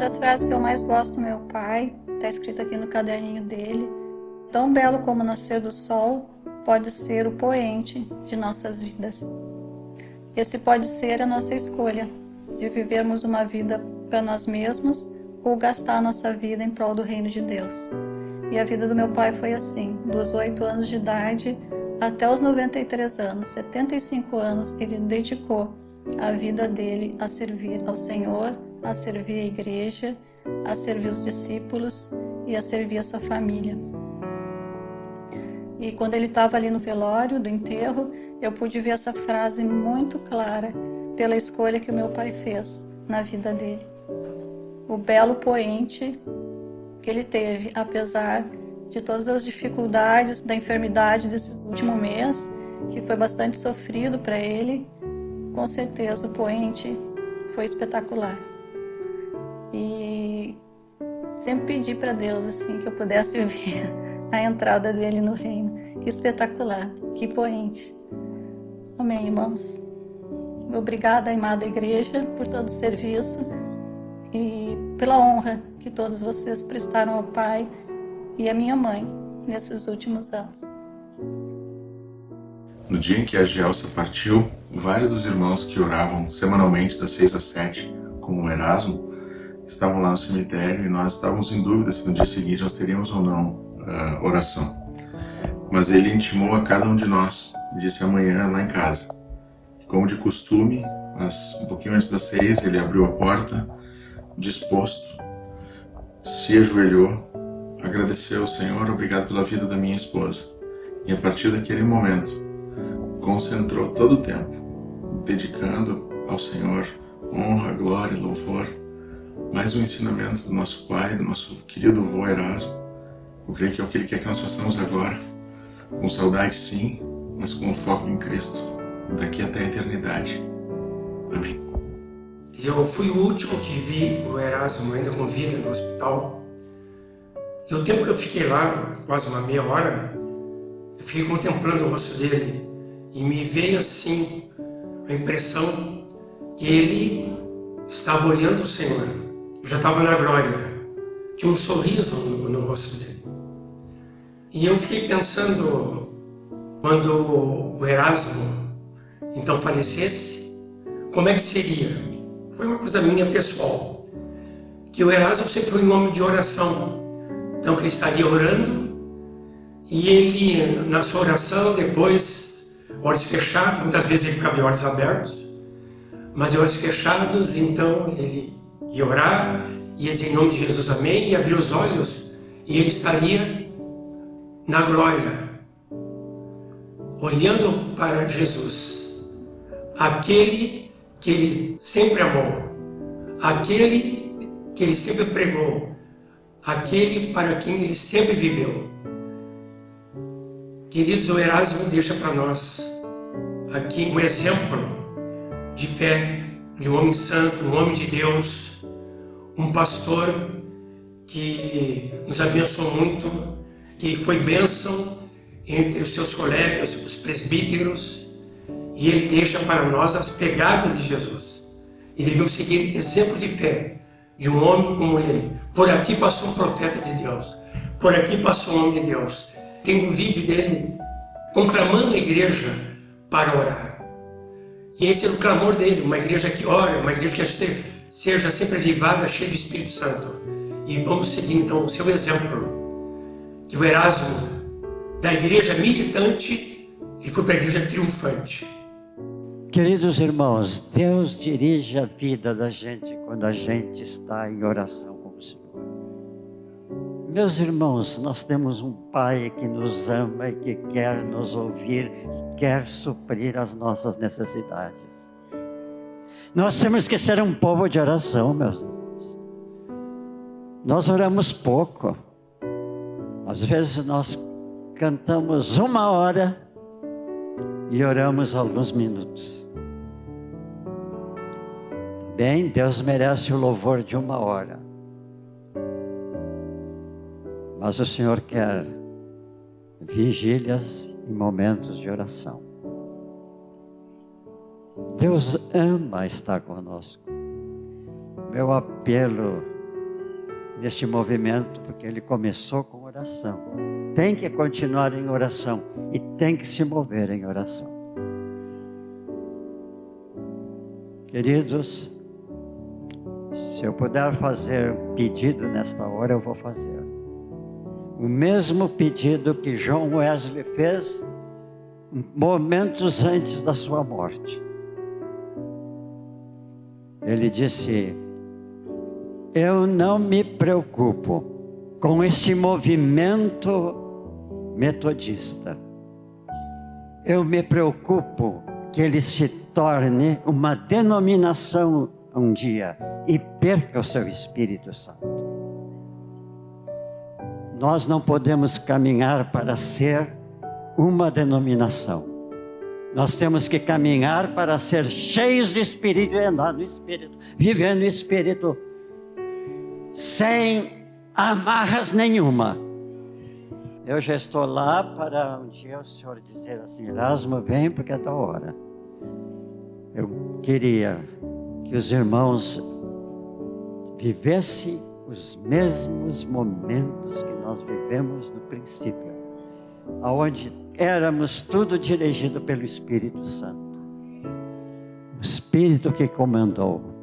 das frases que eu mais gosto do meu pai, está escrito aqui no caderninho dele: tão belo como o nascer do sol pode ser o poente de nossas vidas. Esse pode ser a nossa escolha, de vivermos uma vida para nós mesmos ou gastar a nossa vida em prol do reino de Deus. E a vida do meu pai foi assim, dos 8 anos de idade até os 93 anos, 75 anos, ele dedicou a vida dele a servir ao Senhor, a servir a igreja, a servir os discípulos e a servir a sua família. E quando ele estava ali no velório do enterro, eu pude ver essa frase muito clara pela escolha que o meu pai fez na vida dele. O belo poente que ele teve, apesar de todas as dificuldades da enfermidade desse último mês, que foi bastante sofrido para ele, com certeza o poente foi espetacular. E sempre pedi para Deus assim que eu pudesse ver a entrada dele no reino. Que espetacular, que poente. Amém, irmãos. Obrigada, amada igreja, por todo o serviço e pela honra que todos vocês prestaram ao Pai e à minha mãe nesses últimos anos. No dia em que a Gelsa partiu, vários dos irmãos que oravam semanalmente das 6 às 7, como o Erasmo, estavam lá no cemitério e nós estávamos em dúvida se no dia seguinte nós teríamos ou não oração. Mas ele intimou a cada um de nós, disse amanhã lá em casa. Como de costume, um pouquinho antes das 6, ele abriu a porta, disposto, se ajoelhou, agradeceu ao Senhor, obrigado pela vida da minha esposa. E a partir daquele momento, concentrou todo o tempo, dedicando ao Senhor honra, glória, louvor. Mais um ensinamento do nosso pai, do nosso querido avô Erasmo. Eu creio que é o que ele quer que nós façamos agora. Com saudade, sim, mas com foco em Cristo, daqui até a eternidade. Amém. Eu fui o último que vi o Erasmo ainda com vida no hospital. E o tempo que eu fiquei lá, quase uma meia hora, eu fiquei contemplando o rosto dele e me veio assim a impressão que ele estava olhando o Senhor. Eu já estava na glória. Tinha um sorriso no rosto dele. E eu fiquei pensando, quando o Erasmo então falecesse, como é que seria? Foi uma coisa minha pessoal, que o Erasmo sempre foi um homem de oração. Então que ele estaria orando e ele, na sua oração, depois, olhos fechados, muitas vezes ele ficava de olhos abertos, mas de olhos fechados, então ele ia orar, ia dizer em nome de Jesus amém, e abrir os olhos e ele estaria na glória, olhando para Jesus, aquele que ele sempre amou, aquele que ele sempre pregou, aquele para quem ele sempre viveu. Queridos, o Erasmo deixa para nós aqui um exemplo de fé, de um homem santo, um homem de Deus, um pastor que nos abençoou muito, que foi bênção entre os seus colegas, os presbíteros, e ele deixa para nós as pegadas de Jesus. E devemos seguir exemplo de fé de um homem como ele. Por aqui passou um profeta de Deus, por aqui passou um homem de Deus. Tem um vídeo dele conclamando a igreja para orar. E esse é o clamor dele, uma igreja que ora, uma igreja que seja sempre avivada, cheia do Espírito Santo. E vamos seguir então o seu exemplo, que o Erasmo, da igreja militante, ele foi para a igreja triunfante. Queridos irmãos, Deus dirige a vida da gente quando a gente está em oração com o Senhor. Meus irmãos, nós temos um Pai que nos ama e que quer nos ouvir, e quer suprir as nossas necessidades. Nós temos que ser um povo de oração, meus irmãos. Nós oramos pouco. Às vezes nós cantamos 1 hora e oramos alguns minutos. Bem, Deus merece o louvor de 1 hora. Mas o Senhor quer vigílias e momentos de oração. Deus ama estar conosco. Meu apelo neste movimento, porque ele começou com oração. Tem que continuar em oração e tem que se mover em oração. Queridos, se eu puder fazer um pedido nesta hora, eu vou fazer. O mesmo pedido que John Wesley fez momentos antes da sua morte. Ele disse: eu não me preocupo com este movimento metodista. Eu me preocupo que ele se torne uma denominação um dia e perca o seu Espírito Santo. Nós não podemos caminhar para ser uma denominação. Nós temos que caminhar para ser cheios do Espírito e andar no Espírito, viver no Espírito, sem amarras nenhuma. Eu já estou lá para um dia o Senhor dizer assim: Erasmo, vem porque é da hora. Eu queria que os irmãos vivessem os mesmos momentos que nós vivemos no princípio, aonde éramos tudo dirigido pelo Espírito Santo. O Espírito que comandou,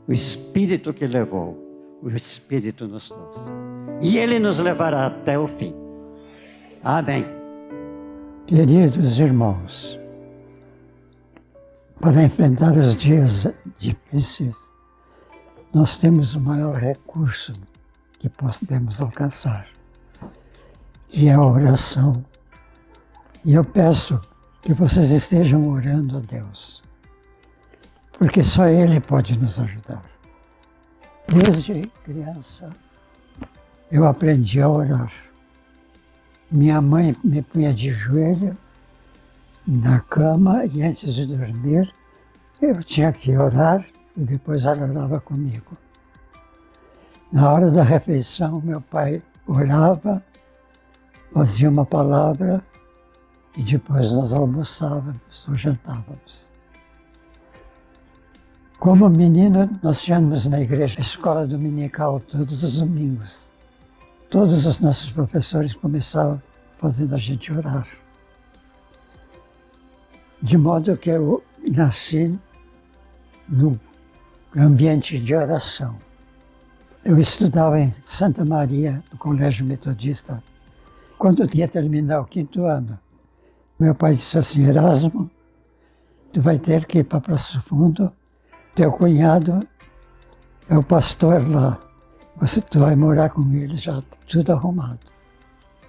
o Espírito que levou, o Espírito nos trouxe. E Ele nos levará até o fim. Amém. Queridos irmãos, para enfrentar os dias difíceis, nós temos o maior recurso que podemos alcançar, que é a oração. E eu peço que vocês estejam orando a Deus, porque só Ele pode nos ajudar. Desde criança, eu aprendi a orar. Minha mãe me punha de joelho na cama e antes de dormir, eu tinha que orar e depois ela orava comigo. Na hora da refeição, meu pai orava, fazia uma palavra e depois nós almoçávamos ou jantávamos. Como menino, nós íamos na igreja, escola dominical, todos os domingos. Todos os nossos professores começavam fazendo a gente orar. De modo que eu nasci num ambiente de oração. Eu estudava em Santa Maria, no Colégio Metodista. Quando eu ia terminar o 5º ano, meu pai disse assim: Erasmo, tu vai ter que ir para Passo Fundo, teu cunhado é o pastor lá. Tu vai morar com ele, já tudo arrumado.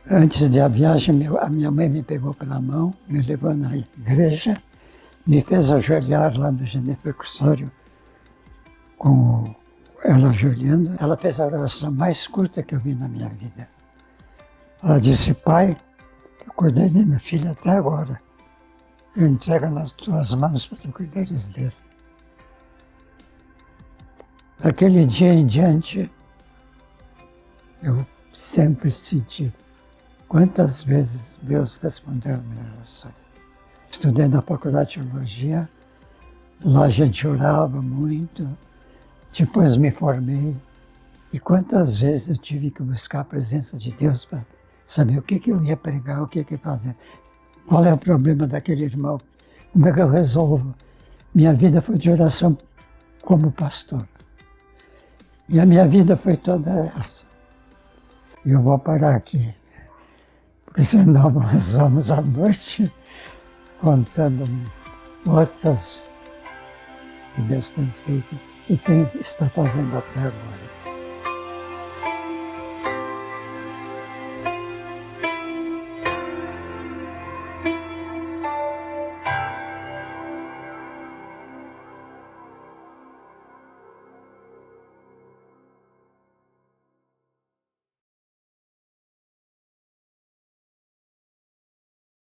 Antes da viagem, a minha mãe me pegou pela mão, me levou na igreja, me fez ajoelhar lá no gineflexiório, com ela ajoelhando. Ela fez a oração mais curta que eu vi na minha vida. Ela disse: pai, eu cuidei de minha filha até agora. Eu entrego nas tuas mãos para tu cuidares dele. Daquele dia em diante, eu sempre senti quantas vezes Deus respondeu a minha oração. Estudei na faculdade de teologia, lá a gente orava muito, depois me formei, e quantas vezes eu tive que buscar a presença de Deus para saber o que eu ia pregar, o que ia fazer. Qual é o problema daquele irmão? Como é que eu resolvo? Minha vida foi de oração como pastor. E a minha vida foi toda essa. E eu vou parar aqui, porque senão nós vamos à noite contando outras que Deus tem feito e está fazendo até agora.